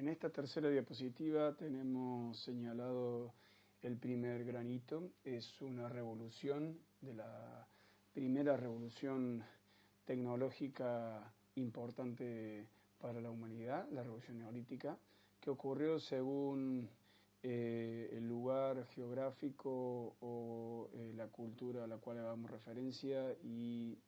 En esta tercera diapositiva tenemos señalado el primer granito. Es una revolución, de la primera revolución tecnológica importante para la humanidad, la revolución neolítica, que ocurrió según el lugar geográfico o la cultura a la cual hagamos referencia y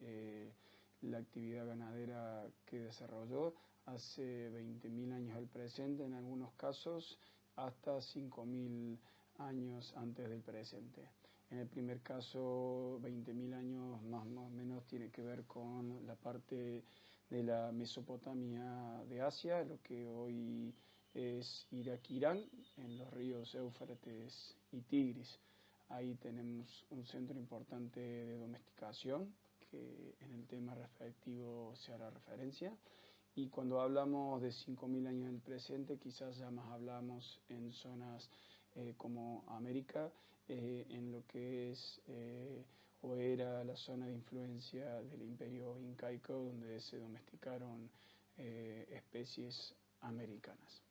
la actividad ganadera que desarrolló hace 20.000 años al presente, en algunos casos hasta 5.000 años antes del presente. En el primer caso, 20.000 años más o menos tiene que ver con la parte de la Mesopotamia de Asia, lo que hoy es Irak, Irán, en los ríos Éufrates y Tigris. Ahí tenemos un centro importante de domesticación, que en el tema respectivo se hará referencia. Y cuando hablamos de 5.000 años en el presente, quizás ya más hablamos en zonas como América, en lo que es o era la zona de influencia del imperio incaico, donde se domesticaron especies americanas.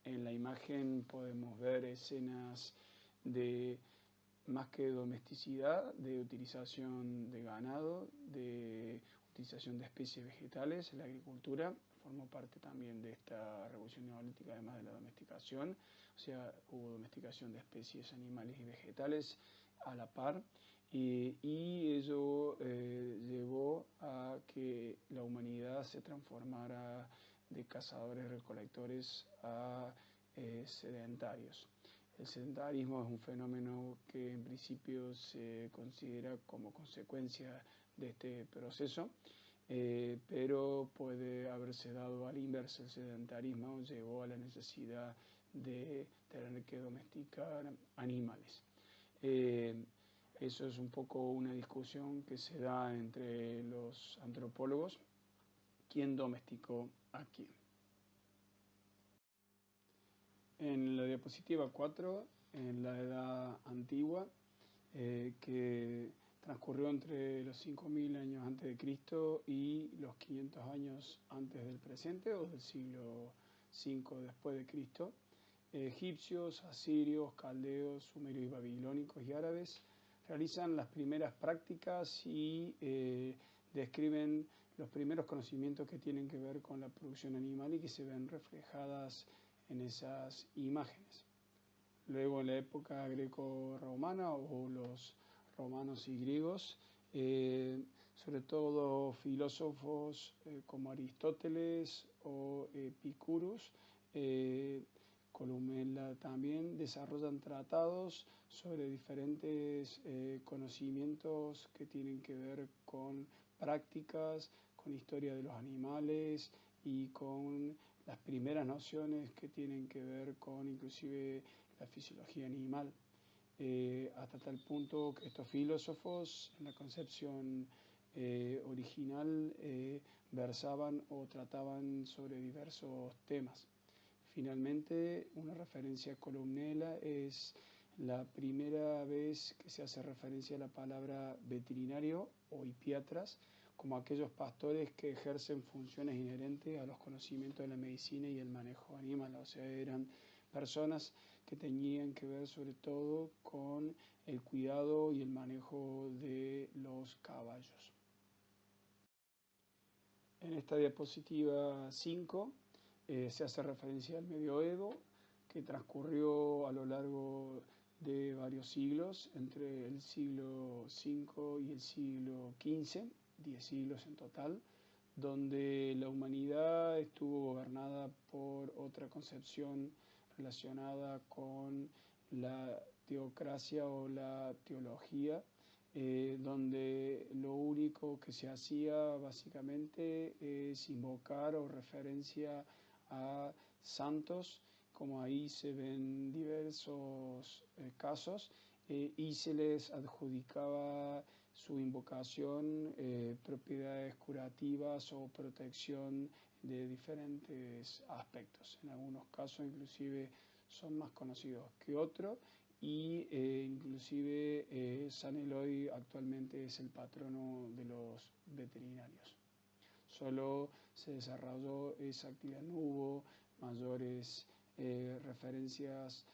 En la imagen podemos ver escenas de más que domesticidad, de utilización de ganado, de utilización de especies vegetales. La agricultura formó parte también de esta revolución neolítica, además de la domesticación. O sea, hubo domesticación de especies animales y vegetales a la par, y ello llevó a que la humanidad se transformara de cazadores-recolectores a sedentarios. El sedentarismo es un fenómeno que en principio se considera como consecuencia de este proceso, pero puede haberse dado al inverso. El sedentarismo llevó a la necesidad de tener que domesticar animales. Eso es un poco una discusión que se da entre los antropólogos, quién domesticó a quién. En la diapositiva 4, en la edad antigua, que transcurrió entre los 5.000 años antes de Cristo y los 500 años antes del presente, o del siglo V después de Cristo, egipcios, asirios, caldeos, sumerios y babilónicos y árabes realizan las primeras prácticas y describen los primeros conocimientos que tienen que ver con la producción animal y que se ven reflejadas en esas imágenes. Luego, en la época greco-romana o los romanos y griegos, sobre todo filósofos como Aristóteles o Epicurus, Columela también, desarrollan tratados sobre diferentes conocimientos que tienen que ver con prácticas, con historia de los animales y con las primeras nociones que tienen que ver con inclusive la fisiología animal, hasta tal punto que estos filósofos, en la concepción original, versaban o trataban sobre diversos temas. Finalmente, una referencia a Columela es la primera vez que se hace referencia a la palabra veterinario o hipiatras, como aquellos pastores que ejercen funciones inherentes a los conocimientos de la medicina y el manejo animal. O sea, eran personas que tenían que ver sobre todo con el cuidado y el manejo de los caballos. En esta diapositiva 5 se hace referencia al medioevo, que transcurrió a lo largo de varios siglos, entre el siglo V y el siglo XV, 10 siglos en total, donde la humanidad estuvo gobernada por otra concepción relacionada con la teocracia o la teología, donde lo único que se hacía básicamente es invocar o referencia a santos, como ahí se ven diversos casos, y se les adjudicaba su invocación, propiedades curativas o protección de diferentes aspectos. En algunos casos inclusive son más conocidos que otros, y inclusive San Eloy actualmente es el patrono de los veterinarios. solo se desarrolló esa actividad, no hubo mayores referencias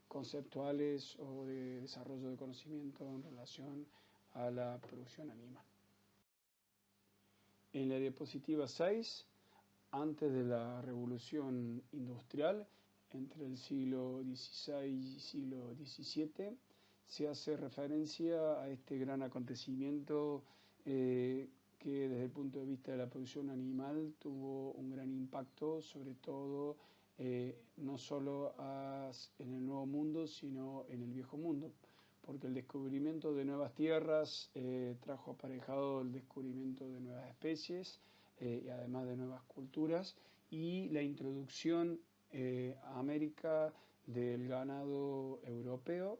conceptuales o de desarrollo de conocimiento en relación a la producción animal. En la diapositiva 6, antes de la revolución industrial, entre el siglo XVI y siglo XVII, se hace referencia a este gran acontecimiento que desde el punto de vista de la producción animal tuvo un gran impacto, sobre todo no solo en el Nuevo Mundo, sino en el Viejo Mundo, porque el descubrimiento de nuevas tierras trajo aparejado el descubrimiento de nuevas especies y además de nuevas culturas, y la introducción a América del ganado europeo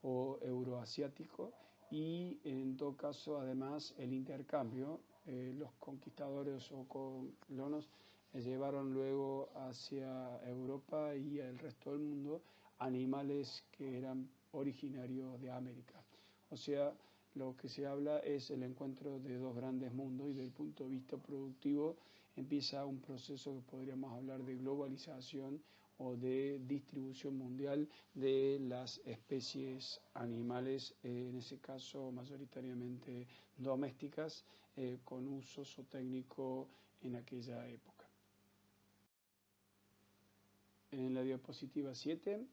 o euroasiático, y en todo caso además el intercambio. Los conquistadores o colonos llevaron luego hacia Europa y el resto del mundo animales que eran originarios de América. O sea, lo que se habla es el encuentro de dos grandes mundos, y desde el punto de vista productivo empieza un proceso que podríamos hablar de globalización o de distribución mundial de las especies animales, en ese caso mayoritariamente domésticas, con uso zootécnico en aquella época. En la diapositiva 7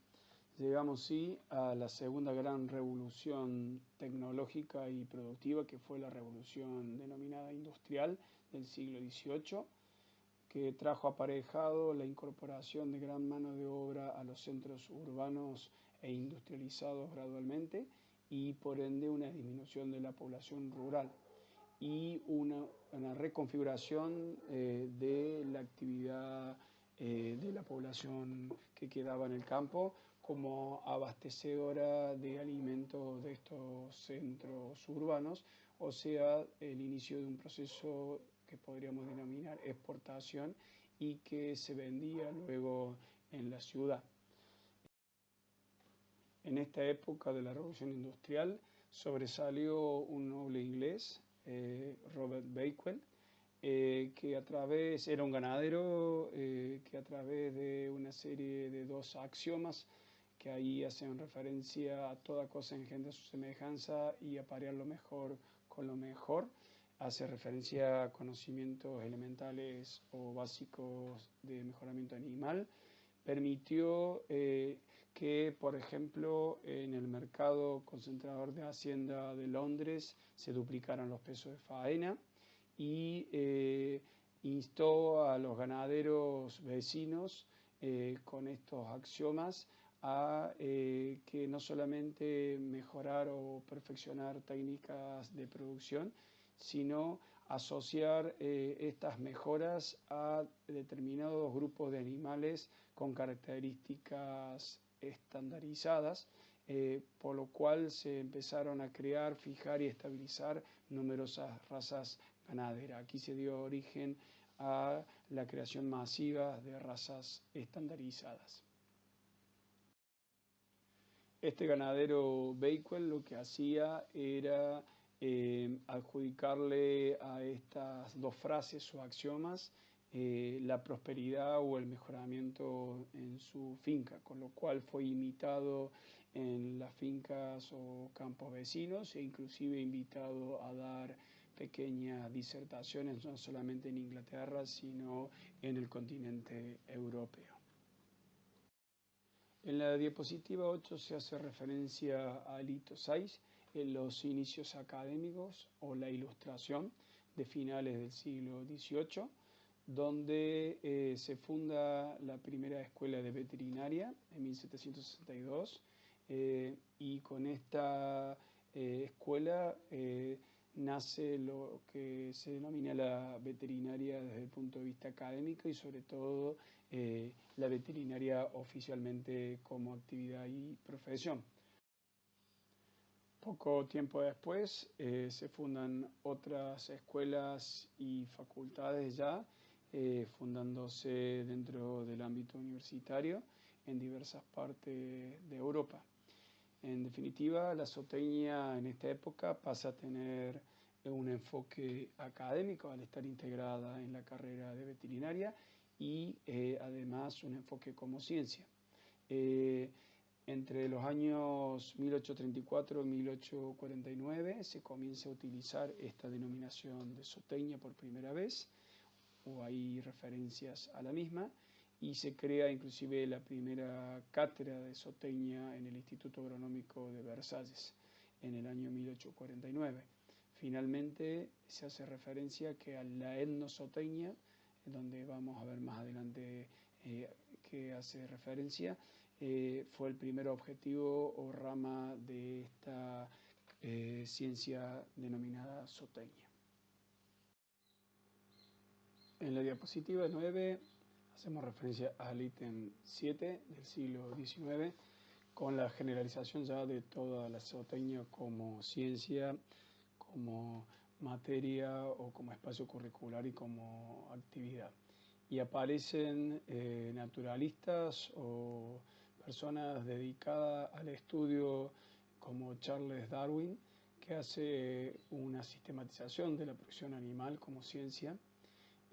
llegamos sí a la segunda gran revolución tecnológica y productiva, que fue la revolución denominada industrial del siglo XVIII, que trajo aparejado la incorporación de gran mano de obra a los centros urbanos e industrializados gradualmente, y por ende una disminución de la población rural y una reconfiguración de la actividad de la población que quedaba en el campo como abastecedora de alimentos de estos centros urbanos, o sea, el inicio de un proceso que podríamos denominar exportación y que se vendía luego en la ciudad. En esta época de la Revolución Industrial sobresalió un noble inglés, Robert Bakewell, que era un ganadero, que a través de una serie de dos axiomas que ahí hacen referencia a toda cosa engendra su semejanza y aparear lo mejor con lo mejor, hace referencia a conocimientos elementales o básicos de mejoramiento animal, permitió que, por ejemplo, en el mercado concentrador de Hacienda de Londres se duplicaran los pesos de faena, y instó a los ganaderos vecinos con estos axiomas a que no solamente mejorar o perfeccionar técnicas de producción, sino asociar estas mejoras a determinados grupos de animales con características estandarizadas, por lo cual se empezaron a crear, fijar y estabilizar numerosas razas ganaderas. Aquí se dio origen a la creación masiva de razas estandarizadas. Este ganadero Bakewell lo que hacía era adjudicarle a estas dos frases o axiomas la prosperidad o el mejoramiento en su finca, con lo cual fue imitado en las fincas o campos vecinos, e inclusive invitado a dar pequeñas disertaciones no solamente en Inglaterra, sino en el continente europeo. En la diapositiva 8 se hace referencia al hito 6, en los inicios académicos o la ilustración de finales del siglo XVIII, donde se funda la primera escuela de veterinaria en 1762, y con esta escuela nace lo que se denomina la veterinaria desde el punto de vista académico, y sobre todo la veterinaria oficialmente como actividad y profesión. Poco tiempo después se fundan otras escuelas y facultades ya, fundándose dentro del ámbito universitario en diversas partes de Europa. En definitiva, la zootecnia en esta época pasa a tener un enfoque académico al estar integrada en la carrera de veterinaria y además un enfoque como ciencia. Entre los años 1834 y 1849 se comienza a utilizar esta denominación de zootecnia por primera vez, o hay referencias a la misma, y se crea inclusive la primera cátedra de zootecnia en el Instituto Agronómico de Versalles en el año 1849. Finalmente se hace referencia que a la etnozootecnia, donde vamos a ver más adelante que hace referencia, fue el primer objetivo o rama de esta ciencia denominada zootecnia. En la diapositiva 9 hacemos referencia al ítem 7 del siglo XIX, con la generalización ya de toda la zootecnia como ciencia, como materia o como espacio curricular y como actividad. Y aparecen naturalistas o personas dedicadas al estudio como Charles Darwin, que hace una sistematización de la producción animal como ciencia.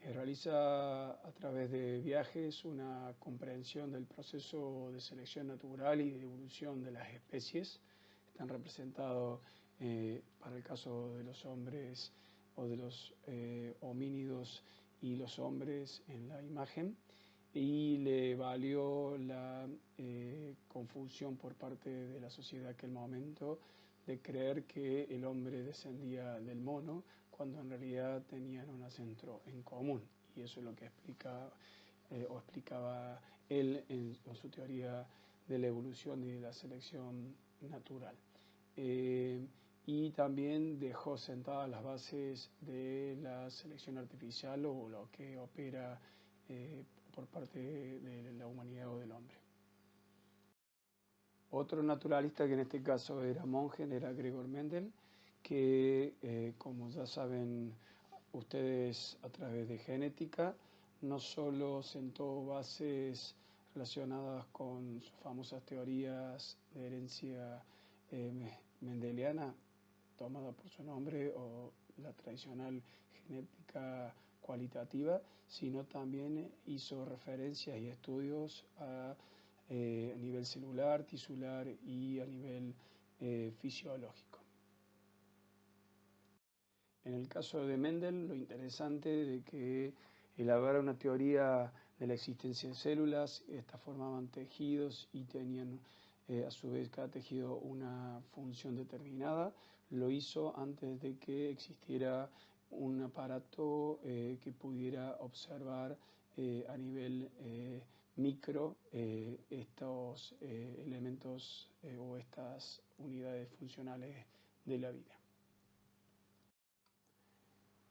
Realiza a través de viajes una comprensión del proceso de selección natural y de evolución de las especies. Están representados para el caso de los hombres o de los homínidos y los hombres en la imagen, y le valió la confusión por parte de la sociedad de aquel momento de creer que el hombre descendía del mono, cuando en realidad tenían un ancestro en común, y eso es lo que explicaba él con su teoría de la evolución y de la selección natural. Y también dejó sentadas las bases de la selección artificial, o lo que opera por parte de la humanidad o del hombre. Otro naturalista, que en este caso era monje, era Gregor Mendel, que como ya saben ustedes a través de genética, no solo sentó bases relacionadas con sus famosas teorías de herencia mendeliana, tomada por su nombre, o la tradicional genética cualitativa, sino también hizo referencias y estudios a nivel celular, tisular y a nivel fisiológico. En el caso de Mendel, lo interesante de que elaborara una teoría de la existencia de células, estas formaban tejidos y tenían a su vez cada tejido una función determinada. Lo hizo antes de que existiera un aparato que pudiera observar a nivel micro estos elementos o estas unidades funcionales de la vida.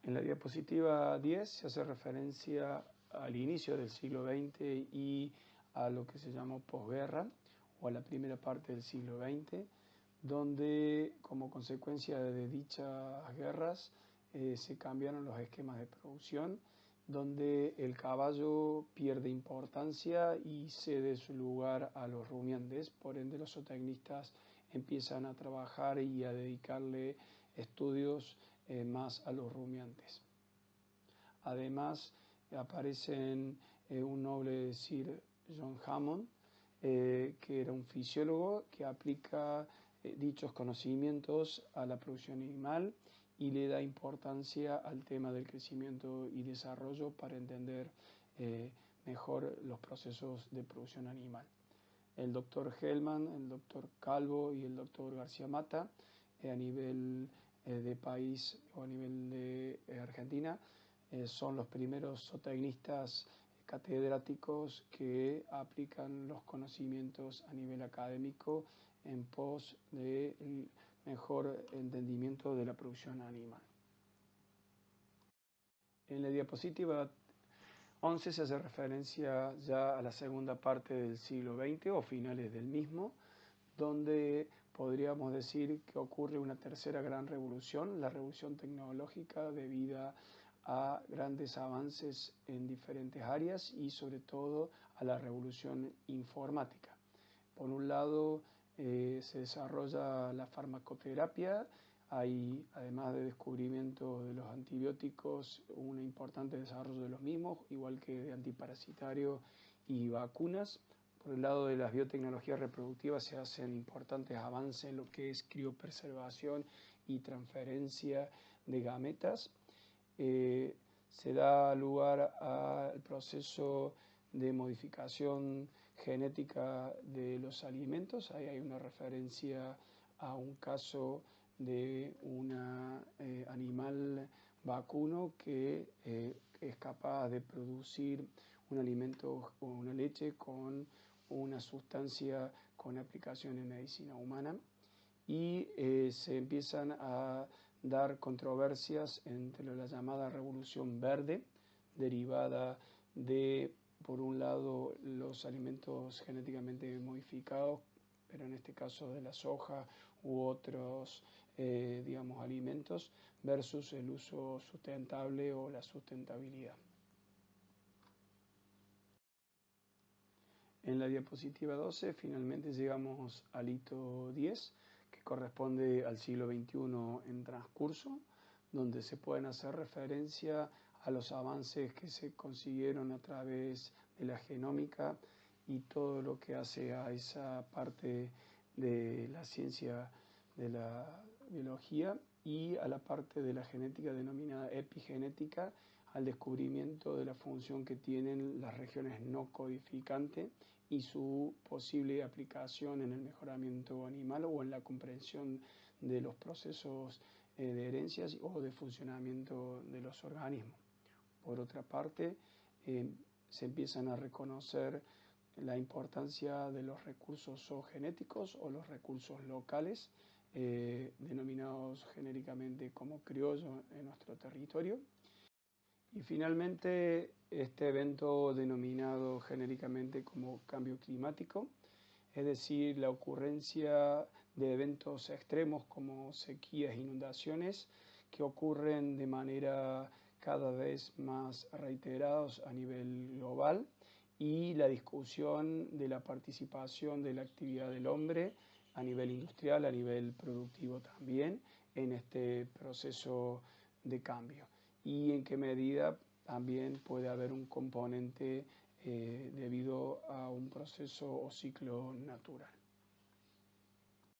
En la diapositiva 10 se hace referencia al inicio del siglo XX y a lo que se llamó posguerra, o a la primera parte del siglo XX, donde como consecuencia de dichas guerras se cambiaron los esquemas de producción, donde el caballo pierde importancia y cede su lugar a los rumiantes. Por ende, los zootecnistas empiezan a trabajar y a dedicarle estudios más a los rumiantes. Además, aparecen un noble Sir John Hammond, que era un fisiólogo que aplica dichos conocimientos a la producción animal y le da importancia al tema del crecimiento y desarrollo para entender mejor los procesos de producción animal. El doctor Hellman, el doctor Calvo y el doctor García Mata, a nivel de país o a nivel de Argentina, son los primeros zootecnistas catedráticos que aplican los conocimientos a nivel académico en pos del mejor entendimiento de la producción animal. En la diapositiva 11 se hace referencia ya a la segunda parte del siglo XX o finales del mismo, donde podríamos decir que ocurre una tercera gran revolución, la revolución tecnológica, debida a grandes avances en diferentes áreas y sobre todo a la revolución informática. Por un lado, se desarrolla la farmacoterapia Hay, además de descubrimiento de los antibióticos, un importante desarrollo de los mismos, igual que de antiparasitario y vacunas. Por el lado de las biotecnologías reproductivas se hacen importantes avances en lo que es criopreservación y transferencia de gametas. Se da lugar al proceso de modificación genética de los alimentos. Ahí hay una referencia a un caso de un animal vacuno que es capaz de producir un alimento o una leche con una sustancia con aplicación en medicina humana, y se empiezan a dar controversias entre la llamada revolución verde, derivada de, por un lado, los alimentos genéticamente modificados, pero en este caso de la soja u otros, digamos, alimentos, versus el uso sustentable o la sustentabilidad. En la diapositiva 12 finalmente llegamos al hito 10, que corresponde al siglo XXI en transcurso, donde se pueden hacer referencia a los avances que se consiguieron a través de la genómica y todo lo que hace a esa parte de la ciencia de la biología, y a la parte de la genética denominada epigenética, al descubrimiento de la función que tienen las regiones no codificantes y su posible aplicación en el mejoramiento animal o en la comprensión de los procesos de herencias o de funcionamiento de los organismos. Por otra parte, se empiezan a reconocer la importancia de los recursos zoogenéticos o los recursos locales, denominados genéricamente como criollo en nuestro territorio. Y finalmente, este evento denominado genéricamente como cambio climático, es decir, la ocurrencia de eventos extremos como sequías e inundaciones que ocurren de manera cada vez más reiterados a nivel global, y la discusión de la participación de la actividad del hombre a nivel industrial, a nivel productivo también, en este proceso de cambio, y en qué medida también puede haber un componente debido a un proceso o ciclo natural.